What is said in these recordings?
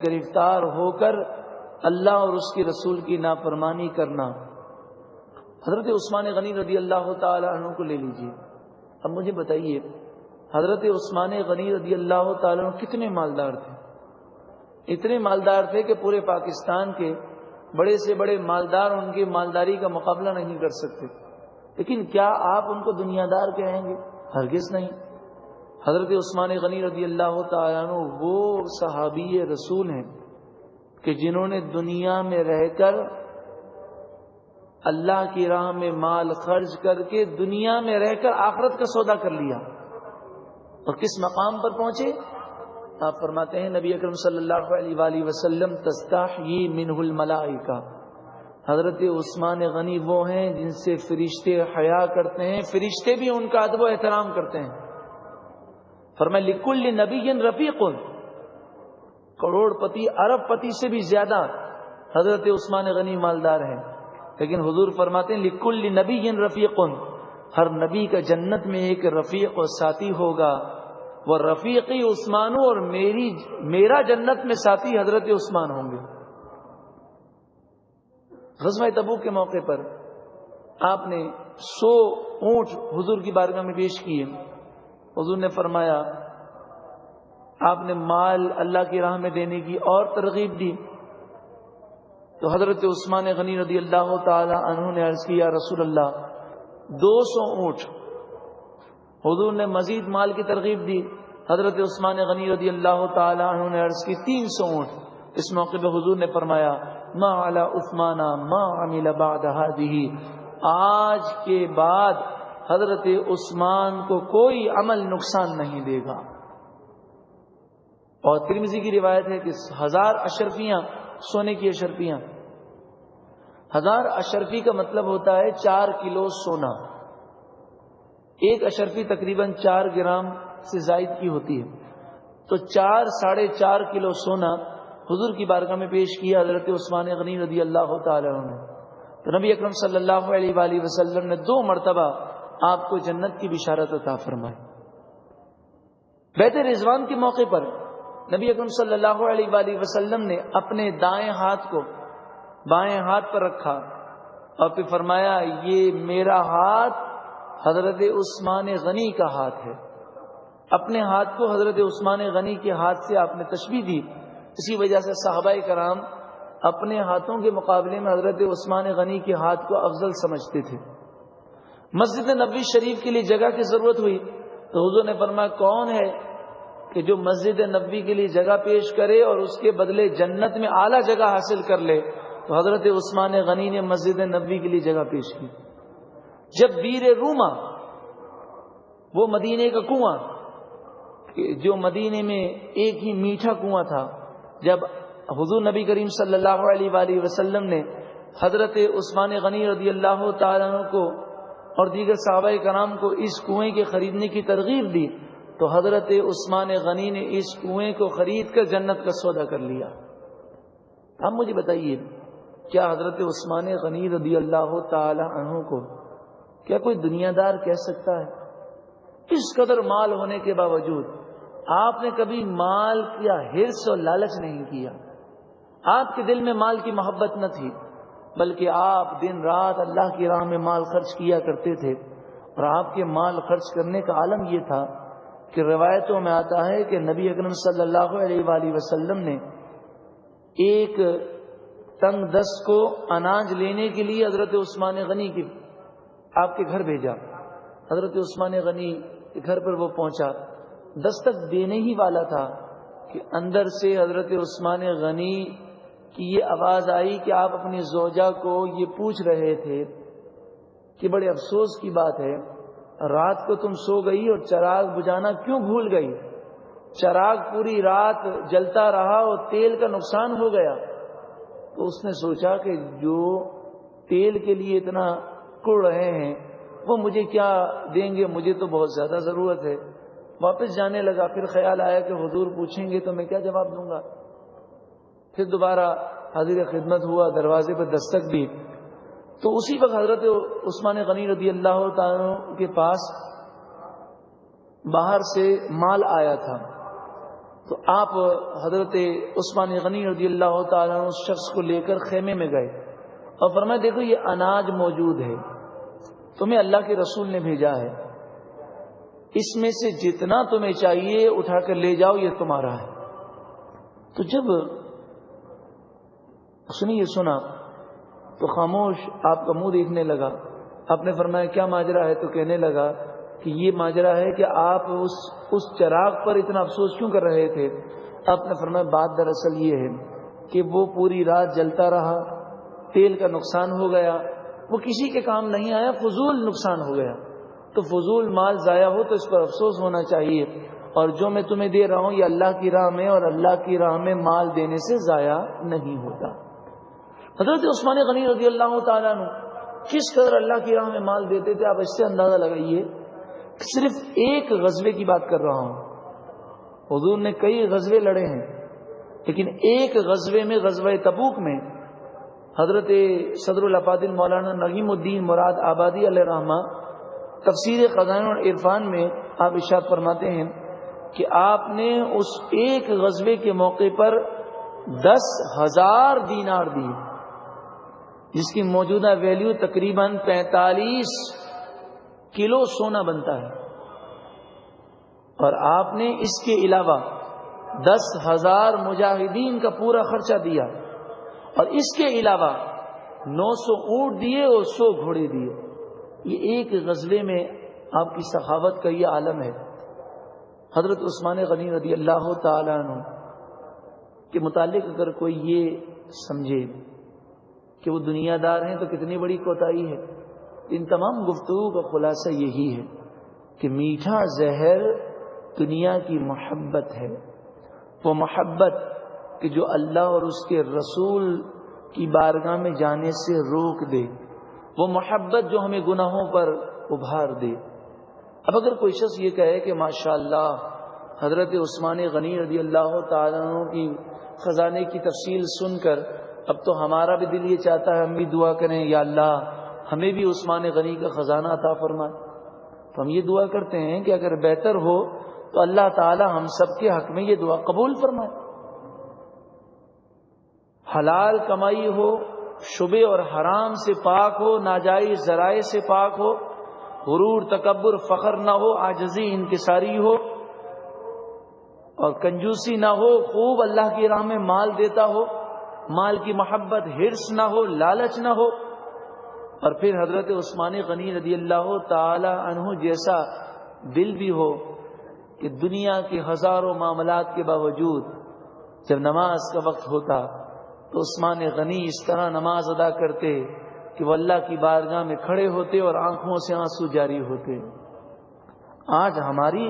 گرفتار ہو کر اللہ اور اس کے رسول کی نافرمانی کرنا۔ حضرت عثمان غنی رضی اللہ تعالی عنہ کو لے لیجیے۔ اب مجھے بتائیے، حضرت عثمان غنی رضی اللہ تعالی عنہ کتنے مالدار تھے؟ اتنے مالدار تھے کہ پورے پاکستان کے بڑے سے بڑے مالدار ان کی مالداری کا مقابلہ نہیں کر سکتے، لیکن کیا آپ ان کو دنیا دار کہیں گے؟ ہرگز نہیں۔ حضرت عثمان غنی رضی اللہ تعالیٰ عنہ وہ صحابی رسول ہیں کہ جنہوں نے دنیا میں رہ کر اللہ کی راہ میں مال خرچ کر کے دنیا میں رہ کر آخرت کا سودا کر لیا، اور کس مقام پر پہنچے؟ آپ فرماتے ہیں نبی اکرم صلی اللہ علیہ وآلہ وسلم تستحیی منہ الملائکہ، حضرت عثمان غنی وہ ہیں جن سے فرشتے حیا کرتے ہیں، فرشتے بھی ان کا ادب و احترام کرتے ہیں۔ فرمایا لکل نبی رفیق، کروڑ پتی ارب پتی سے بھی زیادہ حضرت عثمان غنی مالدار ہیں، لیکن حضور فرماتے ہیں لکل نبی رفیق، ہر نبی کا جنت میں ایک رفیق اور ساتھی ہوگا، وہ رفیقی عثمان، اور میرا جنت میں ساتھی حضرت عثمان ہوں گے۔ غزوہ تبوک کے موقع پر آپ نے 100 اونٹ حضور کی بارگاہ میں پیش کیے۔ حضور نے فرمایا، آپ نے مال اللہ کی راہ میں دینے کی اور ترغیب دی، تو حضرت عثمان غنی رضی اللہ تعالی عنہ نے عرض کیا رسول اللہ 200 اونٹ۔ حضور نے مزید مال کی ترغیب دی، حضرت عثمان غنی رضی اللہ تعالی عنہ نے عرض کی 300 اونٹ۔ اس موقع پہ حضور نے فرمایا ما علی عثمان ما عمل بعد هذه، آج کے بعد حضرت عثمان کو کوئی عمل نقصان نہیں دے گا۔ اور ترمذی کی روایت ہے کہ 1000 اشرفیاں، سونے کی اشرفیاں، 1000 اشرفی کا مطلب ہوتا ہے 4 کلو سونا۔ ایک اشرفی تقریباً 4 گرام سے زائد کی ہوتی ہے، تو 4-4.5 کلو سونا حضور کی بارگاہ میں پیش کیا حضرت عثمان غنی رضی اللہ تعالی عنہ۔ تو نبی اکرم صلی اللہ علیہ وآلہ وسلم نے 2 مرتبہ آپ کو جنت کی بشارت عطا فرمائی۔ بیعت رضوان کے موقع پر نبی اکرم صلی اللہ علیہ وآلہ وسلم نے اپنے دائیں ہاتھ کو بائیں ہاتھ پر رکھا اور پھر فرمایا یہ میرا ہاتھ حضرت عثمان غنی کا ہاتھ ہے۔ اپنے ہاتھ کو حضرت عثمان غنی کے ہاتھ سے آپ نے تشبیہ دی، اسی وجہ سے صحابہ کرام اپنے ہاتھوں کے مقابلے میں حضرت عثمان غنی کے ہاتھ کو افضل سمجھتے تھے۔ مسجد نبوی شریف کے لیے جگہ کی ضرورت ہوئی تو حضور نے فرمایا کون ہے کہ جو مسجد نبوی کے لیے جگہ پیش کرے اور اس کے بدلے جنت میں اعلیٰ جگہ حاصل کر لے؟ تو حضرت عثمان غنی نے مسجد نبوی کے لیے جگہ پیش کی۔ جب بیر روما، وہ مدینے کا کنواں جو مدینے میں ایک ہی میٹھا کنواں تھا، جب حضور نبی کریم صلی اللہ علیہ وآلہ وسلم نے حضرت عثمان غنی رضی اللہ تعالیٰ عنہ کو اور دیگر صحابہ کرام کو اس کنویں کے خریدنے کی ترغیب دی، تو حضرت عثمان غنی نے اس کنویں کو خرید کر جنت کا سودا کر لیا۔ اب مجھے بتائیے، کیا حضرت عثمان غنی رضی اللہ تعالی عنہ کو کیا کوئی دنیا دار کہہ سکتا ہے؟ اس قدر مال ہونے کے باوجود آپ نے کبھی مال کیا حرص اور لالچ نہیں کیا، آپ کے دل میں مال کی محبت نہ تھی، بلکہ آپ دن رات اللہ کی راہ میں مال خرچ کیا کرتے تھے۔ اور آپ کے مال خرچ کرنے کا عالم یہ تھا کہ روایتوں میں آتا ہے کہ نبی اکرم صلی اللہ علیہ وآلہ وسلم نے ایک تنگ دست کو اناج لینے کے لیے حضرت عثمان غنی کی آپ کے گھر بھیجا۔ حضرت عثمان غنی کے گھر پر وہ پہنچا، دستک دینے ہی والا تھا کہ اندر سے حضرت عثمان غنی کی یہ آواز آئی کہ آپ اپنی زوجہ کو یہ پوچھ رہے تھے کہ بڑے افسوس کی بات ہے، رات کو تم سو گئی اور چراغ بجھانا کیوں بھول گئی؟ چراغ پوری رات جلتا رہا اور تیل کا نقصان ہو گیا۔ تو اس نے سوچا کہ جو تیل کے لیے اتنا کڑ رہے ہیں وہ مجھے کیا دیں گے، مجھے تو بہت زیادہ ضرورت ہے۔ واپس جانے لگا، پھر خیال آیا کہ حضور پوچھیں گے تو میں کیا جواب دوں گا۔ پھر دوبارہ حاضر خدمت ہوا، دروازے پر دستک دی، تو اسی وقت حضرت عثمان غنی رضی اللہ تعالیٰ کے پاس باہر سے مال آیا تھا۔ تو آپ حضرت عثمان غنی رضی اللہ تعالیٰ عنہ اس شخص کو لے کر خیمے میں گئے اور فرمایا دیکھو یہ اناج موجود ہے، تمہیں اللہ کے رسول نے بھیجا ہے، اس میں سے جتنا تمہیں چاہیے اٹھا کر لے جاؤ، یہ تمہارا ہے۔ تو جب اس نے یہ سنا تو خاموش آپ کا منہ دیکھنے لگا۔ آپ نے فرمایا کیا ماجرا ہے؟ تو کہنے لگا کہ یہ ماجرا ہے کہ آپ اس چراغ پر اتنا افسوس کیوں کر رہے تھے؟ آپ نے فرمایا بات دراصل یہ ہے کہ وہ پوری رات جلتا رہا، تیل کا نقصان ہو گیا، وہ کسی کے کام نہیں آیا، فضول نقصان ہو گیا، تو فضول مال ضائع ہو تو اس پر افسوس ہونا چاہیے، اور جو میں تمہیں دے رہا ہوں یہ اللہ کی راہ میں، اور اللہ کی راہ میں مال دینے سے ضائع نہیں ہوتا۔ حضرت عثمان غنی رضی اللہ تعالیٰ عنہ کس قدر اللہ کی راہ میں مال دیتے تھے، آپ اس سے اندازہ لگائیے۔ صرف ایک غزوے کی بات کر رہا ہوں، حضور نے کئی غزوے لڑے ہیں، لیکن ایک غزوے میں، غزوہ تبوک میں، حضرت صدر الافاضل مولانا نعیم الدین مراد آبادی علیہ رحمہ تفسیر خزائن اور عرفان میں آپ ارشاد فرماتے ہیں کہ آپ نے اس ایک غزوے کے موقع پر 10,000 دینار دیے، جس کی موجودہ ویلیو تقریباً 45 کلو سونا بنتا ہے، اور آپ نے اس کے علاوہ 10,000 مجاہدین کا پورا خرچہ دیا، اور اس کے علاوہ 900 اونٹ دیے اور 100 گھوڑے دیے۔ یہ ایک غزوے میں آپ کی سخاوت کا یہ عالم ہے۔ حضرت عثمان غنی رضی اللہ تعالیٰ عنہ کے متعلق اگر کوئی یہ سمجھے کہ وہ دنیا دار ہیں تو کتنی بڑی کوتاہی ہے۔ ان تمام گفتگو کا خلاصہ یہی ہے کہ میٹھا زہر دنیا کی محبت ہے، وہ محبت کہ جو اللہ اور اس کے رسول کی بارگاہ میں جانے سے روک دے، وہ محبت جو ہمیں گناہوں پر ابھار دے۔ اب اگر کوئی شخص یہ کہے کہ ماشاءاللہ حضرت عثمان غنی رضی اللہ تعالیٰ عنہ کی خزانے کی تفصیل سن کر اب تو ہمارا بھی دل یہ چاہتا ہے ہم بھی دعا کریں یا اللہ ہمیں بھی عثمان غنی کا خزانہ عطا فرمائے، تو ہم یہ دعا کرتے ہیں کہ اگر بہتر ہو تو اللہ تعالی ہم سب کے حق میں یہ دعا قبول فرمائے۔ حلال کمائی ہو، شبے اور حرام سے پاک ہو، ناجائز ذرائع سے پاک ہو، غرور تکبر فخر نہ ہو، عاجزی انکساری ہو اور کنجوسی نہ ہو، خوب اللہ کی راہ میں مال دیتا ہو، مال کی محبت حرص نہ ہو، لالچ نہ ہو، اور پھر حضرت عثمان غنی رضی اللہ تعالی عنہ جیسا دل بھی ہو کہ دنیا کے ہزاروں معاملات کے باوجود جب نماز کا وقت ہوتا تو عثمان غنی اس طرح نماز ادا کرتے کہ وہ اللہ کی بارگاہ میں کھڑے ہوتے اور آنکھوں سے آنسو جاری ہوتے۔ آج ہماری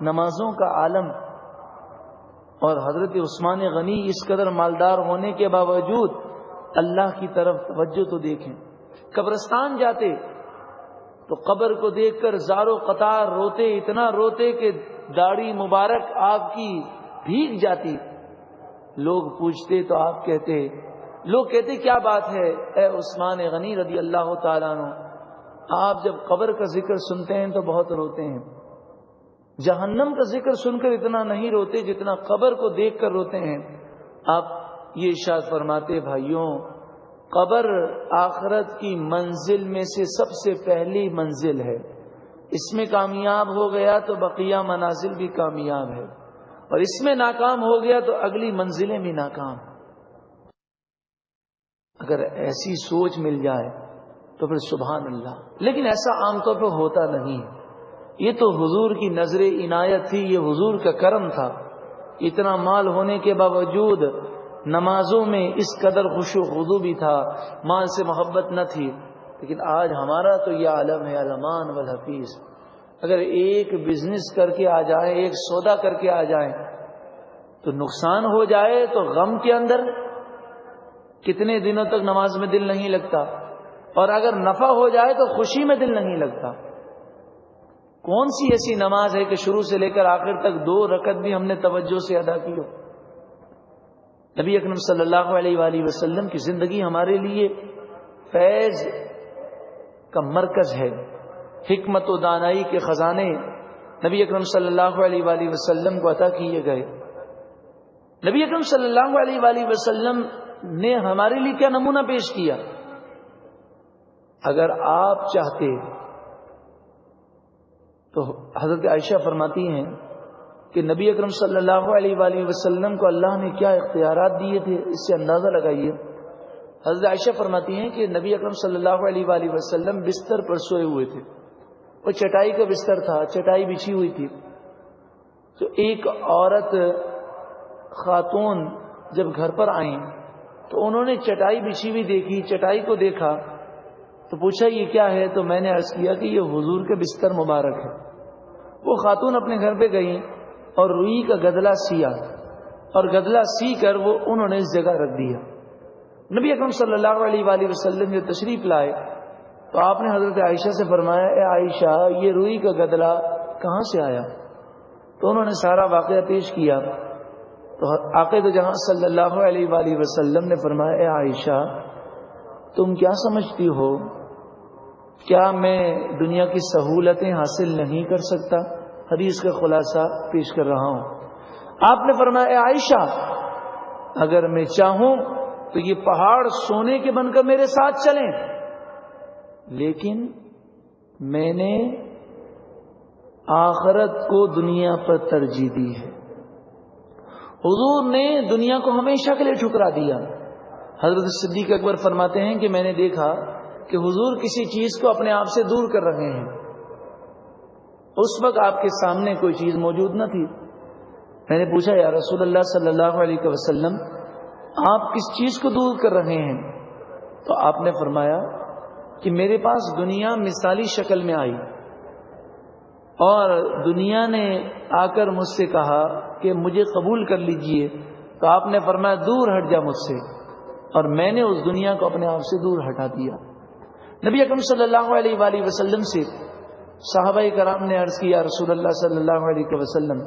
نمازوں کا عالم اور حضرت عثمان غنی اس قدر مالدار ہونے کے باوجود اللہ کی طرف توجہ تو دیکھیں۔ قبرستان جاتے تو قبر کو دیکھ کر زار و قطار روتے، اتنا روتے کہ داڑھی مبارک آپ کی بھیگ جاتی۔ لوگ پوچھتے تو آپ کہتے، لوگ کہتے کیا بات ہے اے عثمان غنی رضی اللہ تعالیٰ عنہ، آپ جب قبر کا ذکر سنتے ہیں تو بہت روتے ہیں، جہنم کا ذکر سن کر اتنا نہیں روتے جتنا قبر کو دیکھ کر روتے ہیں۔ آپ یہ ارشاد فرماتے بھائیوں، قبر آخرت کی منزل میں سے سب سے پہلی منزل ہے، اس میں کامیاب ہو گیا تو بقیہ منازل بھی کامیاب ہے، اور اس میں ناکام ہو گیا تو اگلی منزلیں بھی ناکام۔ اگر ایسی سوچ مل جائے تو پھر سبحان اللہ، لیکن ایسا عام طور پہ ہوتا نہیں۔ یہ تو حضور کی نظر عنایت تھی، یہ حضور کا کرم تھا۔ اتنا مال ہونے کے باوجود نمازوں میں اس قدر خشوع و خضوع بھی تھا، مال سے محبت نہ تھی۔ لیکن آج ہمارا تو یہ عالم ہے الامان والحفیظ، اگر ایک بزنس کر کے آ جائیں، ایک سودا کر کے آ جائیں تو نقصان ہو جائے تو غم کے اندر کتنے دنوں تک نماز میں دل نہیں لگتا، اور اگر نفع ہو جائے تو خوشی میں دل نہیں لگتا۔ کون سی ایسی نماز ہے کہ شروع سے لے کر آخر تک 2 رکعت بھی ہم نے توجہ سے ادا کی ہو؟ نبی اکرم صلی اللہ علیہ وآلہ وسلم کی زندگی ہمارے لیے فیض کا مرکز ہے، حکمت و دانائی کے خزانے نبی اکرم صلی اللہ علیہ وآلہ وسلم کو عطا کیے گئے۔ نبی اکرم صلی اللہ علیہ وآلہ وسلم نے ہمارے لیے کیا نمونہ پیش کیا؟ اگر آپ چاہتے تو حضرت عائشہ فرماتی ہیں کہ نبی اکرم صلی اللہ علیہ وآلہ وسلم کو اللہ نے کیا اختیارات دیے تھے، اس سے اندازہ لگائیے۔ حضرت عائشہ فرماتی ہیں کہ نبی اکرم صلی اللہ علیہ وآلہ وسلم بستر پر سوئے ہوئے تھے، وہ چٹائی کا بستر تھا، چٹائی بچھی ہوئی تھی، تو ایک عورت خاتون جب گھر پر آئیں تو انہوں نے چٹائی بچھی ہوئی دیکھی، چٹائی کو دیکھا تو پوچھا یہ کیا ہے؟ تو میں نے عرض کیا کہ یہ حضور کا بستر مبارک ہے۔ وہ خاتون اپنے گھر پہ گئیں اور روئی کا گدلا سیا، اور گدلا سی کر وہ انہوں نے اس جگہ رکھ دیا۔ نبی اکرم صلی اللہ علیہ وآلہ وسلم جو تشریف لائے تو آپ نے حضرت عائشہ سے فرمایا، اے عائشہ یہ روئی کا گدلا کہاں سے آیا؟ تو انہوں نے سارا واقعہ پیش کیا۔ تو آقا دو جہاں صلی اللہ علیہ وآلہ وسلم نے فرمایا، اے عائشہ تم کیا سمجھتی ہو، کیا میں دنیا کی سہولتیں حاصل نہیں کر سکتا؟ حدیث کا خلاصہ پیش کر رہا ہوں۔ آپ نے فرمایا، اے عائشہ اگر میں چاہوں تو یہ پہاڑ سونے کے بن کر میرے ساتھ چلیں، لیکن میں نے آخرت کو دنیا پر ترجیح دی ہے۔ حضور نے دنیا کو ہمیشہ کے لیے ٹھکرا دیا۔ حضرت صدیق اکبر فرماتے ہیں کہ میں نے دیکھا کہ حضور کسی چیز کو اپنے آپ سے دور کر رہے ہیں، اس وقت آپ کے سامنے کوئی چیز موجود نہ تھی۔ میں نے پوچھا، یا رسول اللہ صلی اللہ علیہ وسلم آپ کس چیز کو دور کر رہے ہیں؟ تو آپ نے فرمایا کہ میرے پاس دنیا مثالی شکل میں آئی اور دنیا نے آ کر مجھ سے کہا کہ مجھے قبول کر لیجئے، تو آپ نے فرمایا دور ہٹ جا مجھ سے، اور میں نے اس دنیا کو اپنے آپ سے دور ہٹا دیا۔ نبی اکرم صلی اللہ علیہ وآلہ وسلم سے صحابہ کرام نے عرض کیا، رسول اللہ صلی اللہ علیہ وسلم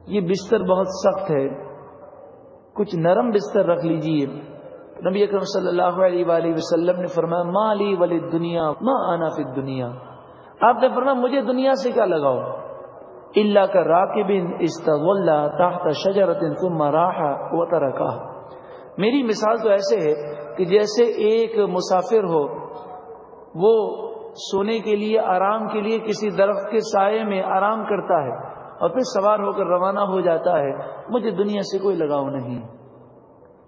یہ بستر بہت سخت ہے، کچھ نرم بستر رکھ لیجئے۔ نبی اکرم صلی اللہ علیہ وآلہ وسلم نے فرمایا، ما لی ولی الدنیا ما انا فی الدنیا۔ آپ نے فرمایا مجھے دنیا سے کیا لگاؤ، الا کراکب استظل تحت شجرۃ ثم راح وترکہ۔ میری مثال تو ایسے ہے کہ جیسے ایک مسافر ہو، وہ سونے کے لیے آرام کے لیے کسی درخت کے سائے میں آرام کرتا ہے اور پھر سوار ہو کر روانہ ہو جاتا ہے، مجھے دنیا سے کوئی لگاؤ نہیں۔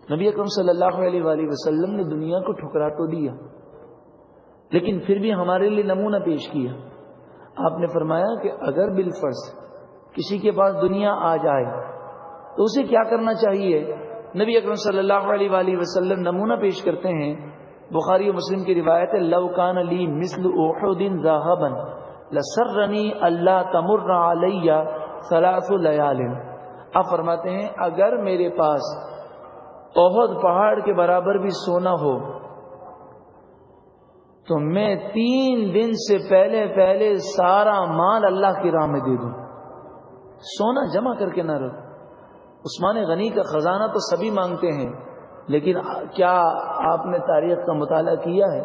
نبی اکرم صلی اللہ علیہ وآلہ وسلم نے دنیا کو ٹھکرا تو دیا، لیکن پھر بھی ہمارے لیے نمونہ پیش کیا۔ آپ نے فرمایا کہ اگر بالفرض کسی کے پاس دنیا آ جائے تو اسے کیا کرنا چاہیے؟ نبی اکرم صلی اللہ علیہ وآلہ وسلم نمونہ پیش کرتے ہیں، بخاری و مسلم کی روایت ہے، لو کان لی مثل احد ذهبا لسرنی اللہ تمر علی ثلاث لیال۔ آپ فرماتے ہیں اگر میرے پاس احد پہاڑ کے برابر بھی سونا ہو تو میں 3 دن سے پہلے سارا مال اللہ کی راہ میں دے دوں، سونا جمع کر کے نہ رکھ۔ عثمان غنی کا خزانہ تو سبھی مانگتے ہیں، لیکن کیا آپ نے تاریخ کا مطالعہ کیا ہے؟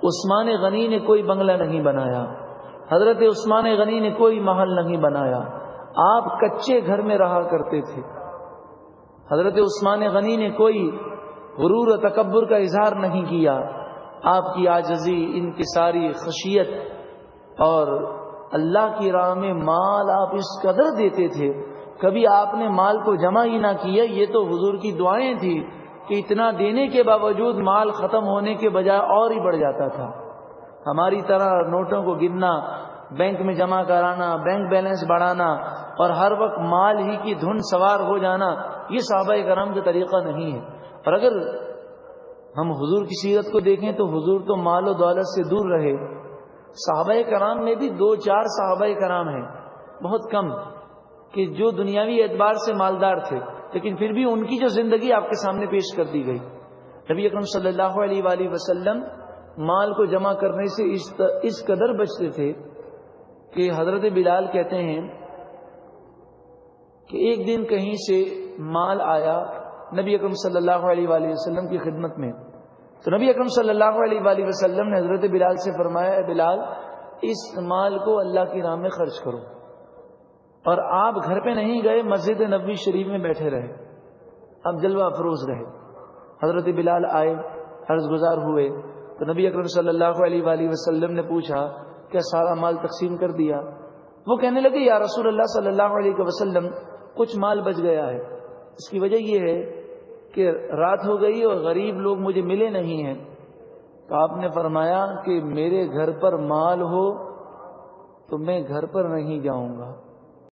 عثمان غنی نے کوئی بنگلہ نہیں بنایا، حضرت عثمان غنی نے کوئی محل نہیں بنایا، آپ کچے گھر میں رہا کرتے تھے۔ حضرت عثمان غنی نے کوئی غرور و تکبر کا اظہار نہیں کیا، آپ کی عاجزی، انکساری، خشیت اور اللہ کی راہ میں مال آپ اس قدر دیتے تھے، کبھی آپ نے مال کو جمع ہی نہ کیا۔ یہ تو حضور کی دعائیں تھی کہ اتنا دینے کے باوجود مال ختم ہونے کے بجائے اور ہی بڑھ جاتا تھا۔ ہماری طرح نوٹوں کو گننا، بینک میں جمع کرانا، بینک بیلنس بڑھانا اور ہر وقت مال ہی کی دھن سوار ہو جانا، یہ صحابہ کرام کا طریقہ نہیں ہے۔ اور اگر ہم حضور کی سیرت کو دیکھیں تو حضور تو مال و دولت سے دور رہے۔ صحابہ کرام میں بھی 2-4 صحابہ کرام ہیں، بہت کم، کہ جو دنیاوی اعتبار سے مالدار تھے، لیکن پھر بھی ان کی جو زندگی آپ کے سامنے پیش کر دی گئی۔ نبی اکرم صلی اللہ علیہ وآلہ وسلم مال کو جمع کرنے سے اس قدر بچتے تھے کہ حضرت بلال کہتے ہیں کہ ایک دن کہیں سے مال آیا نبی اکرم صلی اللہ علیہ وآلہ وسلم کی خدمت میں، تو نبی اکرم صلی اللہ علیہ وآلہ وسلم نے حضرت بلال سے فرمایا، اے بلال اس مال کو اللہ کی راہ میں خرچ کرو، اور آپ گھر پہ نہیں گئے، مسجد نبوی شریف میں بیٹھے رہے۔ اب جلوہ افروز رہے. حضرت بلال آئے, عرض گزار ہوئے تو نبی اکرم صلی اللہ علیہ وآلہ وسلم نے پوچھا کیا سارا مال تقسیم کر دیا؟ وہ کہنے لگے یا رسول اللہ صلی اللہ علیہ وسلم کچھ مال بچ گیا ہے. اس کی وجہ یہ ہے کہ رات ہو گئی اور غریب لوگ مجھے ملے نہیں ہیں. تو آپ نے فرمایا کہ میرے گھر پر مال ہو تو میں گھر پر نہیں جاؤں گا.